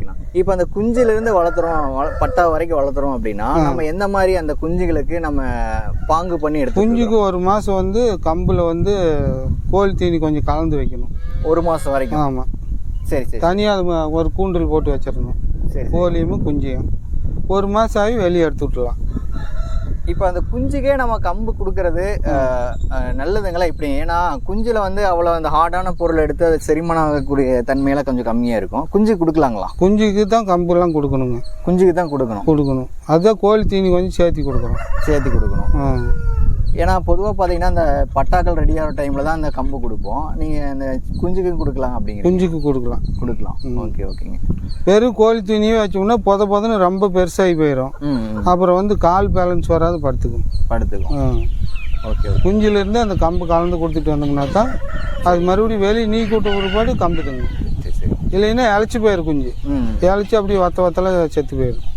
சரிங்கண்ணா. இப்போ அந்த குஞ்சிலிருந்து வளர்த்துறோம், பட்டா வரைக்கும் வளர்த்துறோம் அப்படின்னா நம்ம எந்த மாதிரி அந்த குஞ்சுகளுக்கு நம்ம பாங்கு பண்ணி எடுத்து? குஞ்சுக்கு ஒரு மாதம் வந்து கம்பில் வந்து கோழி தீனி கொஞ்சம் கலந்து வைக்கணும். ஒரு மாதம் வரைக்கும்? ஆமாம். சரி சரி. தனியாக ஒரு கூண்டில் போட்டு வச்சிடணும். சரி. கோழியும் குஞ்சையும் ஒரு மாதம் ஆகி வெளியே எடுத்து விட்டுலாம். இப்போ அந்த குஞ்சுக்கே நம்ம கம்பு கொடுக்கறது நல்லதுங்களா இப்படி? ஏன்னா குஞ்சில் வந்து அவ்வளோ அந்த ஹார்டான பொருள் எடுத்து அது செரிமானம் ஆகக்கூடிய தன்மையெல்லாம் கொஞ்சம் கம்மியாக இருக்கும். குஞ்சு கொடுக்கலாங்களா? குஞ்சுக்கு தான் கம்புலாம் கொடுக்கணுங்க. குஞ்சுக்கு தான் கொடுக்கணும். அதுதான் கோழி தீனி கொஞ்சம் சேர்த்து கொடுக்கணும். ஏன்னா பொதுவாக பார்த்தீங்கன்னா இந்த பட்டாக்கள் ரெடி ஆகிற டைமில் தான் அந்த கம்பு கொடுப்போம். நீங்கள் அந்த குஞ்சுக்கு கொடுக்கலாம் அப்படிங்கிற? குஞ்சுக்கு கொடுக்கலாம். ஓகே ஓகேங்க. வெறும் கோழி தீனியே வச்சோம்னா பொதன்னு ரொம்ப பெருசாகி போயிடும். அப்புறம் வந்து கால் பேலன்ஸ் வராது, படுத்துக்கும். ஓகே. குஞ்சிலிருந்து அந்த கம்பு கலந்து கொடுத்துட்டு வந்தோம்னா தான் அது மறுபடியும் வெளியே நீ கூட்ட ஒருபாடு கம்பு தங்கும். இல்லைன்னா இழைச்சி போயிடும் குஞ்சு. இழைச்சி அப்படியே வத்தல செத்து போயிடும்.